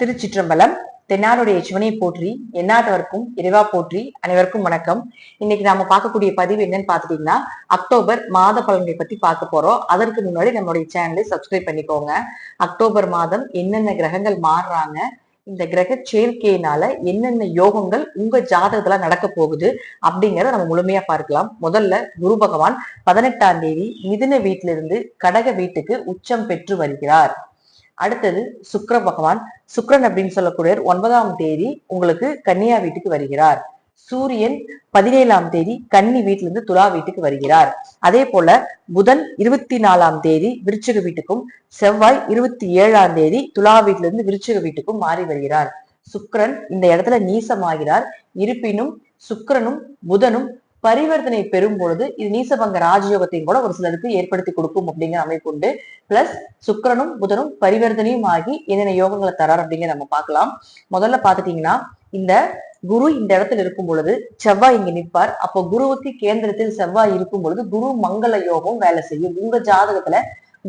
திருச்சிற்றம்பலம். தென்னாடுடைய சிவனை போற்றி, எந்நாட்டவர்க்கும் இறைவா போற்றி. அனைவருக்கும் வணக்கம். இன்னைக்கு நாம பார்க்கக்கூடிய பதிவு என்னன்னு பாத்துட்டீங்கன்னா, அக்டோபர் மாத பலன்களை பத்தி பார்க்க போறோம். அதற்கு முன்னாடி நம்மளுடைய சேனலை சப்ஸ்கிரைப் பண்ணிக்கோங்க. அக்டோபர் மாதம் என்னென்ன கிரகங்கள் மாறுறாங்க, இந்த கிரக சேர்க்கையினால என்னென்ன யோகங்கள் உங்க ஜாதகத்துல நடக்க போகுது அப்படிங்கிறத நம்ம முழுமையா பார்க்கலாம். முதல்ல குரு பகவான் 18ஆம் தேதி மிதுன வீட்டிலிருந்து கடக வீட்டுக்கு உச்சம் பெற்று வருகிறார். அடுத்தது சுக்கிர பகவான், சுக்கிரன் அப்படின்னு சொல்லக்கூடிய 9ஆம் தேதி உங்களுக்கு கன்னியா வீட்டுக்கு வருகிறார். சூரியன் 17ஆம் தேதி கன்னி வீட்டிலிருந்து துலா வீட்டுக்கு வருகிறார். அதே போல புதன் 24ஆம் தேதி விருச்சிக வீட்டுக்கும், செவ்வாய் 27ஆம் தேதி துலா வீட்டிலிருந்து விருச்சிக வீட்டுக்கும் மாறி வருகிறார். சுக்கிரன் இந்த இடத்துல நீசமாகிறார். இருப்பினும் சுக்கிரனும் புதனும் பரிவர்த்தனை பெறும் பொழுது இது நீசபங்க ராஜயோகத்தையும் கூட ஒரு சிலருக்கு ஏற்படுத்தி கொடுக்கும் அப்படிங்கிற அமைப்பு உண்டு. பிளஸ் சுக்கிரனும் புதனும் பரிவர்த்தனையும் ஆகி என்னென்ன யோகங்களை தரார் அப்படிங்கிற நம்ம பார்க்கலாம். முதல்ல பாத்துட்டீங்கன்னா, இந்த குரு இந்த இடத்துல இருக்கும் பொழுது செவ்வாய் இங்க நிற்பார். அப்போ குருவுக்கு கேந்திரத்தில் செவ்வாய் இருக்கும் பொழுது குரு மங்கள யோகம் வேலை செய்யும். உங்க ஜாதகத்துல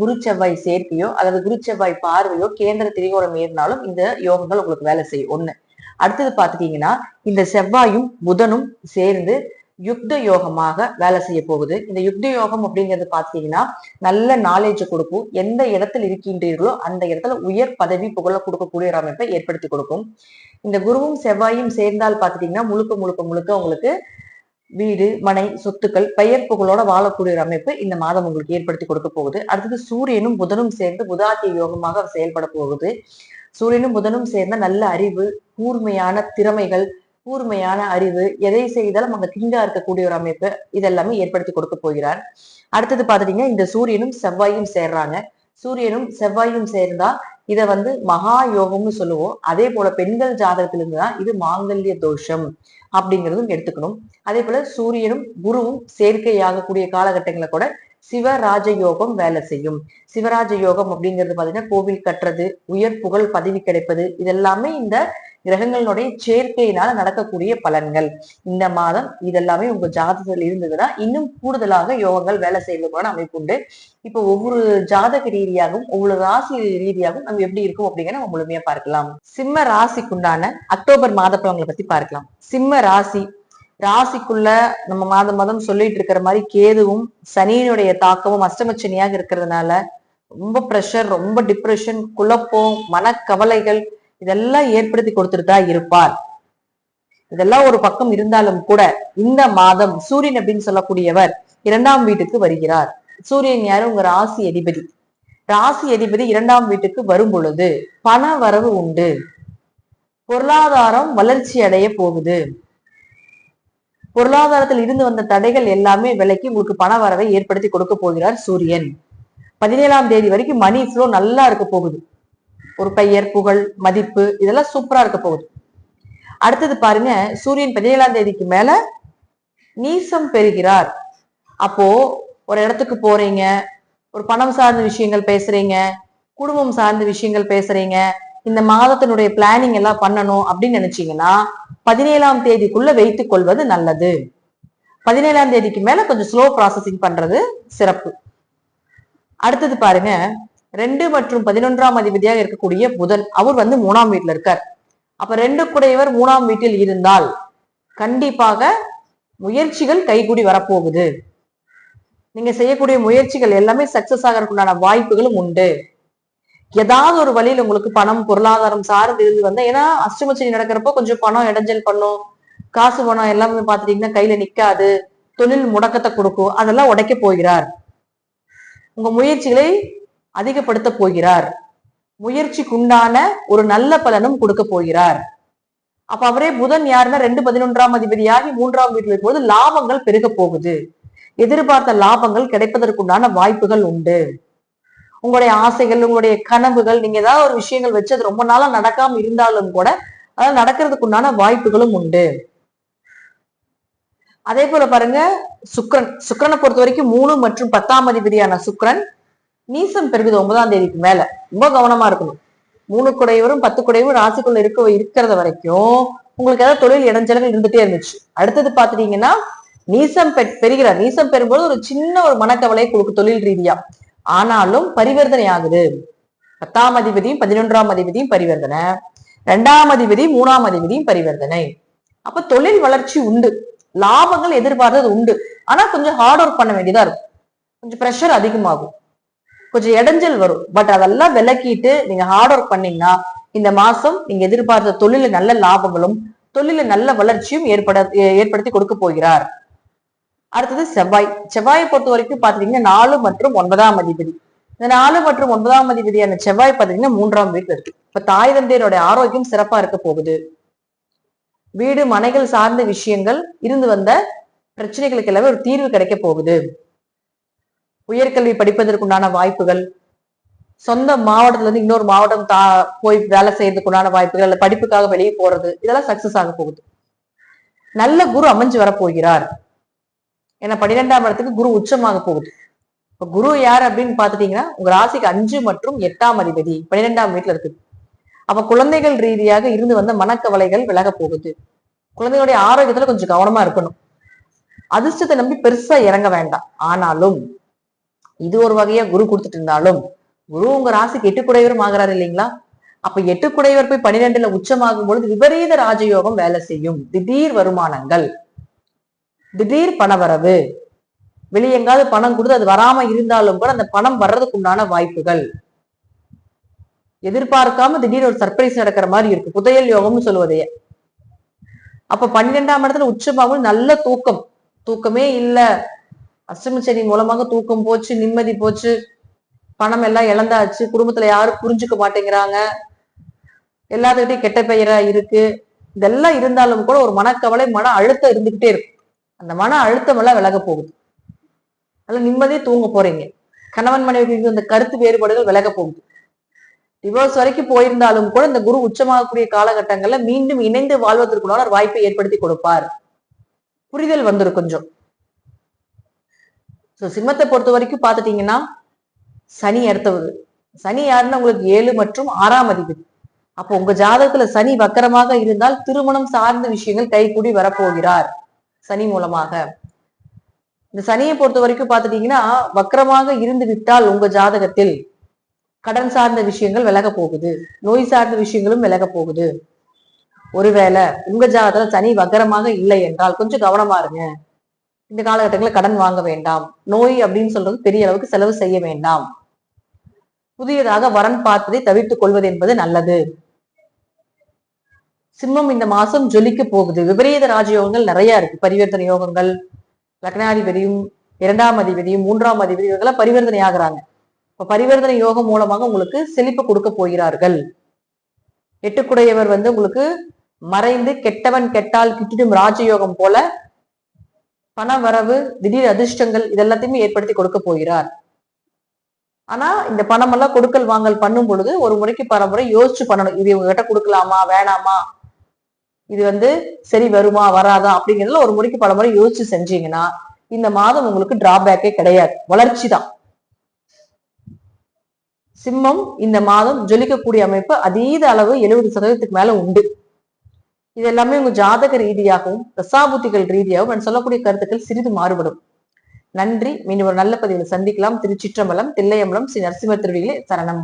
குரு செவ்வாய் சேர்க்கையோ அல்லது குரு செவ்வாய் பார்வையோ கேந்திர திரிகோணம் ஏறினாலும் இந்த யோகங்கள் உங்களுக்கு வேலை செய்யும். ஒண்ணு. அடுத்தது பாத்துட்டீங்கன்னா, இந்த செவ்வாயும் புதனும் சேர்ந்து யுக்த யோகமாக வேலை செய்ய போகுது. இந்த யுக்த யோகம் அப்படிங்கிறது பாத்தீங்கன்னா, நல்ல நாலேஜ் கொடுக்கும். எந்த இடத்துல இருக்கின்றீர்களோ அந்த இடத்துல உயர் பதவி புகழ கொடுக்கக்கூடிய ஒரு அமைப்பை ஏற்படுத்தி கொடுக்கும். இந்த குருவும் செவ்வாயும் சேர்ந்தால் பாத்துட்டீங்கன்னா, முழுக்க முழுக்க முழுக்க உங்களுக்கு வீடு, மனை, சொத்துக்கள், பெயர் புகழோட வாழக்கூடிய ஒரு அமைப்பு இந்த மாதம் உங்களுக்கு ஏற்படுத்தி கொடுக்க போகுது. அடுத்தது சூரியனும் புதனும் சேர்ந்து புதாத்திய யோகமாக செயல்பட போகுது. சூரியனும் புதனும் சேர்ந்த நல்ல அறிவு, கூர்மையான திறமைகள், கூர்மையான அறிவு, எதை செய்தாலும் அங்க திங்கா இருக்கக்கூடிய ஒரு அமைப்பு இதெல்லாமே ஏற்படுத்தி கொடுக்க போகிறார். அடுத்தது பாத்துட்டீங்கன்னா, இந்த சூரியனும் செவ்வாயும் சேர்றாங்க. சூரியனும் செவ்வாயும் சேர்ந்தா இத மகா யோகம்னு சொல்லுவோம். அதே போல பெண்கள் ஜாதகத்திலிருந்து தான் இது மாங்கல்ய தோஷம் அப்படிங்கிறதும் எடுத்துக்கணும். அதே போல சூரியனும் குருவும் சேர்க்கையாகக்கூடிய காலகட்டங்களை கூட சிவராஜ யோகம் வேலை செய்யும். சிவராஜ யோகம் அப்படிங்கிறது பாத்தீங்கன்னா, கோவில் கட்டுறது, உயர் புகழ் பதவி கிடைப்பது, இதெல்லாமே இந்த கிரகங்களுடைய சேர்க்கையினால நடக்கக்கூடிய பலன்கள். இந்த மாதம் இதெல்லாமே உங்க ஜாதகத்தில் இருந்ததுன்னா இன்னும் கூடுதலாக யோகங்கள் வேலை செய்வதற்கான அமைப்பு உண்டு. இப்போ ஒவ்வொரு ஜாதக ரீதியாகவும் ஒவ்வொரு ராசி ரீதியாகவும் நம்ம எப்படி இருக்கும் அப்படிங்கிற நம்ம முழுமையா பார்க்கலாம். சிம்ம ராசிக்குண்டான அக்டோபர் மாத பலன்களை பத்தி பார்க்கலாம். சிம்ம ராசிக்குள்ள நம்ம மாதம் சொல்லிட்டு இருக்கிற மாதிரி கேதுவும் சனியினுடைய தாக்கமும் அஷ்டமச்சனியாக இருக்கிறதுனால ரொம்ப பிரஷர், ரொம்ப டிப்ரெஷன், குழப்பம், மனக்கவலைகள் இதெல்லாம் ஏற்படுத்தி கொடுத்துட்டு தான் இருப்பார். இதெல்லாம் ஒரு பக்கம் இருந்தாலும் கூட இந்த மாதம் சூரியன் அப்படின்னு சொல்லக்கூடியவர் 2ஆம் வீட்டுக்கு வருகிறார். சூரியன் யாரு? உங்க ராசி அதிபதி. ராசி அதிபதி 2ஆம் வீட்டுக்கு வரும் பொழுது பண வரவு உண்டு. பொருளாதாரம் வளர்ச்சி அடைய போகுது. பொருளாதாரத்தில் இருந்து வந்த தடைகள் எல்லாமே விலைக்கு உங்களுக்கு பண வரவை ஏற்படுத்தி கொடுக்க போகிறார் சூரியன். 17ஆம் தேதி வரைக்கும் மணி ஃப்ளோ நல்லா இருக்க போகுது. ஒரு பெயர், புகழ், மதிப்பு இதெல்லாம் சூப்பரா இருக்க போகுது. அடுத்தது பாருங்க, சூரியன் 17ஆம் தேதிக்கு மேல நீசம் பெறுகிறார். அப்போ ஒரு இடத்துக்கு போறீங்க, ஒரு பணம் சார்ந்த விஷயங்கள் பேசுறீங்க, குடும்பம் சார்ந்த விஷயங்கள் பேசுறீங்க, இந்த மாதத்தினுடைய பிளானிங் எல்லாம் பண்ணணும் அப்படின்னு நினைச்சீங்கன்னா 17ஆம் தேதிக்குள்ள வைத்துக் கொள்வது நல்லது. 17ஆம் தேதிக்கு மேல கொஞ்சம் ஸ்லோ ப்ராசஸிங் பண்றது சிறப்பு. அடுத்தது பாருங்க, 2 மற்றும் 11ஆம் அதிபதியாக இருக்கக்கூடிய புதன் அவர் 3ஆம் வீட்டுல இருக்கார். அப்ப 2 கூடையவர் 3ஆம் வீட்டில் இருந்தால் கண்டிப்பாக முயற்சிகள் கைகூடி வரப்போகுது. நீங்க செய்யக்கூடிய முயற்சிகள் எல்லாமே சக்சஸ் ஆகிறதுக்குண்டான வாய்ப்புகளும் உண்டு. ஏதாவது ஒரு வழியில் உங்களுக்கு பணம், பொருளாதாரம் சார்ந்து இருந்து ஏன்னா அஷ்டமச்சனி நடக்கிறப்போ கொஞ்சம் பணம் இடைஞ்சல் பண்ணும். காசு பணம் எல்லாமே பாத்துட்டீங்கன்னா கையில நிக்காது, தொழில் முடக்கத்தை கொடுக்கும். அதெல்லாம் உடைக்க போகிறார். உங்க முயற்சிகளை அதிகப்படுத்த போகிறார். முயற்சிக்குண்டான ஒரு நல்ல பலனும் கொடுக்க போகிறார். அப்ப அவரே புதன் யாருன்னா 2 11ஆம் அதிபதியாகி 3ஆம் வீட்டில் இருக்கும்போது லாபங்கள் பெருக போகுது. எதிர்பார்த்த லாபங்கள் கிடைப்பதற்குண்டான வாய்ப்புகள் உண்டு. உங்களுடைய ஆசைகள், உங்களுடைய கனவுகள், நீங்க ஏதாவது ஒரு விஷயங்கள் வச்சு அது ரொம்ப நாளா நடக்காம இருந்தாலும் கூட அதாவது நடக்கிறதுக்குண்டான வாய்ப்புகளும் உண்டு. அதே போல பாருங்க, சுக்கிரனை பொறுத்த வரைக்கும் 3 மற்றும் 10ஆம் அதிபதியான சுக்கிரன் நீசம் பெறுகிறது 9ஆம் தேதிக்கு மேல. ரொம்ப கவனமா இருக்கணும். 3 குடையவரும் 10 குடையவரும் ராசிக்குள்ள இருக்கிறத வரைக்கும் உங்களுக்கு ஏதாவது தொழில் இடைஞ்சல்கள் இருந்துட்டே இருந்துச்சு. அடுத்தது பாத்துட்டீங்கன்னா நீசம் பெறுகிறார். நீசம் பெறும்போது ஒரு சின்ன ஒரு மனக்கவலை கொடுக்கும் தொழில் ரீதியா. ஆனாலும் பரிவர்த்தனை ஆகுது. 10ஆம் அதிபதியும் 11ஆம் அதிபதியும் பரிவர்த்தனை. 2ஆம் அதிபதி 3ஆம் அதிபதியும் பரிவர்த்தனை. அப்ப தொழில் வளர்ச்சி உண்டு, லாபங்கள் எதிர்பார்த்தது உண்டு. ஆனா கொஞ்சம் ஹார்ட் ஒர்க் பண்ண வேண்டியதா இருக்கும், கொஞ்சம் ப்ரெஷர் அதிகமாகும், கொஞ்சம் இடைஞ்சல் வரும். பட் அதெல்லாம் விலக்கிட்டு நீங்க ஹார்ட் ஒர்க் பண்ணீங்கன்னா இந்த மாசம் நீங்க எதிர்பார்த்த தொழில நல்ல லாபங்களும் தொழில நல்ல வளர்ச்சியும் ஏற்படுத்தி கொடுக்க போகிறார். அடுத்தது செவ்வாய். செவ்வாயை பொறுத்த வரைக்கும் பாத்தீங்கன்னா 4 மற்றும் 9ஆம் அதிபதி. இந்த 4 மற்றும் 9ஆம் அதிபதியான செவ்வாய் பாத்தீங்கன்னா 3ஆம் வீட்டுல இருக்கு. இப்ப தாய் தந்தையருடைய ஆரோக்கியம் சிறப்பா இருக்க போகுது. வீடு மனைகள் சார்ந்த விஷயங்கள் இருந்து வந்த பிரச்சனைகளுக்கு எல்லாமே ஒரு தீர்வு கிடைக்க போகுது. உயர்கல்வி படிப்பதற்குண்டான வாய்ப்புகள், சொந்த மாவட்டத்துல இருந்து இன்னொரு மாவட்டம் போய் வேலை செய்யறதுக்குண்டான வாய்ப்புகள், அல்ல படிப்புக்காக வெளியே போறது, இதெல்லாம் சக்சஸ் ஆக போகுது. நல்ல குரு அமைஞ்சு வரப்போகிறார். ஏன்னா 12ஆம் இடத்துக்கு குரு உச்சமாக போகுது. இப்ப குரு யார் அப்படின்னு பாத்துட்டீங்கன்னா உங்க ராசிக்கு 5 மற்றும் 8ஆம் அதிபதி 12ஆம் வீட்டுல இருக்குது. அப்ப குழந்தைகள் ரீதியாக இருந்து வந்த மனக்கவலைகள் விலக போகுது. குழந்தைகளுடைய ஆரோக்கியத்துல கொஞ்சம் கவனமா இருக்கணும். அதிர்ஷ்டத்தை நம்பி பெருசா இறங்க வேண்டாம். ஆனாலும் இது ஒரு வகையா குரு கொடுத்துட்டு இருந்தாலும் குரு உங்க ராசிக்கு 8 குடையவரும் ஆகிறாரு இல்லைங்களா? அப்ப 8 குடையவர் போய் 12ல உச்சமாகும் பொழுது விபரீத ராஜயோகம் வேலை செய்யும். திடீர் வருமானங்கள், திடீர் பணவரவு, வெளியே எங்காவது பணம் கொடுத்து அது வராம இருந்தாலும் கூட அந்த பணம் வர்றதுக்கு உண்டான வாய்ப்புகள், எதிர்பார்க்காம திடீர் ஒரு சர்ப்ரைஸ் நடக்கிற மாதிரி இருக்கு. புதையல் யோகம்னு சொல்லுவதையே. அப்ப 12ஆம் இடத்துல உச்சமாகும். நல்ல தூக்கம், தூக்கமே இல்ல, அஷ்டமச்சனி மூலமாக தூக்கம் போச்சு, நிம்மதி போச்சு, பணம் எல்லாம் இழந்தாச்சு, குடும்பத்துல யாரும் புரிஞ்சுக்க மாட்டேங்கிறாங்க, எல்லாத்துக்கிட்டையும் கெட்ட பெயரா இருக்கு, இதெல்லாம் இருந்தாலும் கூட ஒரு மனக்கவலை மன அழுத்தம் இருந்துகிட்டே இருக்கு. அந்த மன அழுத்தம் எல்லாம் விலக போகுது. அதெல்லாம் நிம்மதியே தூங்க போறீங்க. கணவன் மனைவி அந்த கருத்து வேறுபாடுகள் விலக போகுது. டிவோர்ஸ் வரைக்கும் போயிருந்தாலும் கூட இந்த குரு உச்சமாகக்கூடிய காலகட்டங்கள்ல மீண்டும் இணைந்து வாழ்வதற்குள்ள ஒரு வாய்ப்பை ஏற்படுத்தி கொடுப்பார். புரிதல் வந்துடும் கொஞ்சம். சிம்மத்தை பொறுத்த வரைக்கும் பாத்துட்டீங்கன்னா சனி அடுத்தது. சனி யாருன்னா உங்களுக்கு 7 மற்றும் 6ஆம் அதிபதி. அப்போ உங்க ஜாதகத்துல சனி வக்கரமாக இருந்தால் திருமணம் சார்ந்த விஷயங்கள் கைகூடி வரப்போகிறார் சனி மூலமாக. இந்த சனியை பொறுத்த வரைக்கும் பாத்துட்டீங்கன்னா வக்கரமாக இருந்து விட்டால் உங்க ஜாதகத்தில் கடன் சார்ந்த விஷயங்கள் விலக போகுது, நோய் சார்ந்த விஷயங்களும் விலக போகுது. ஒருவேளை உங்க ஜாதகத்துல சனி வக்கரமாக இல்லை என்றால் கொஞ்சம் கவனமா இருங்க. இந்த காலகட்டங்களில் கடன் வாங்க வேண்டாம். நோய் அப்படின்னு சொல்றது பெரிய அளவுக்கு செலவு செய்ய வேண்டாம். புதியதாக வரன் பார்ப்பதை தவிர்த்துக் கொள்வது என்பது நல்லது. சிம்மம் இந்த மாசம் ஜொலிக்க போகுது. விபரீத ராஜயோகங்கள் நிறைய இருக்கு. பரிவர்த்தனை யோகங்கள், லக்னாதிபதியும் 2ஆம் அதிபதியும் 3ஆம் அதிபதி இவங்கெல்லாம் பரிவர்த்தனை ஆகுறாங்க. இப்ப பரிவர்த்தனை யோகம் மூலமாக உங்களுக்கு செழிப்பு கொடுக்க போகிறார்கள். 8 குடையவர் உங்களுக்கு மறைந்து கெட்டவன் கெட்டால் கிட்டிடும் ராஜயோகம் போல பண வரவு, திடீர் அதிர்ஷ்டங்கள் இதெல்லாத்தையுமே ஏற்படுத்தி கொடுக்க போகிறார். ஆனா இந்த பணம் எல்லாம் கொடுக்கல் வாங்கல் பண்ணும் பொழுது ஒரு முறைக்கு பலமுறை யோசிச்சு பண்ணணும். இது இவங்க கிட்ட கொடுக்கலாமா வேணாமா, இது சரி வருமா வராதா அப்படிங்கிறதுல ஒரு முறைக்கு பலமுறை யோசிச்சு செஞ்சீங்கன்னா இந்த மாதம் உங்களுக்கு டிராபேக்கே கிடையாது, வளர்ச்சி தான். சிம்மம் இந்த மாதம் ஜொலிக்கக்கூடிய அமைப்பு அதீத அளவு 70% மேல உண்டு. இது எல்லாமே உங்க ஜாதக ரீதியாகவும் தசாபுத்திகள் ரீதியாகவும் நான் சொல்லக்கூடிய கருத்துக்கள் சிறிது மாறுபடும். நன்றி. மீண்டும் ஒரு நல்ல பதிவில் சந்திக்கலாம். திருச்சிற்றம்பலம், தில்லையம்பலம், ஸ்ரீ நரசிம்மர் திருவிகளே சரணம்.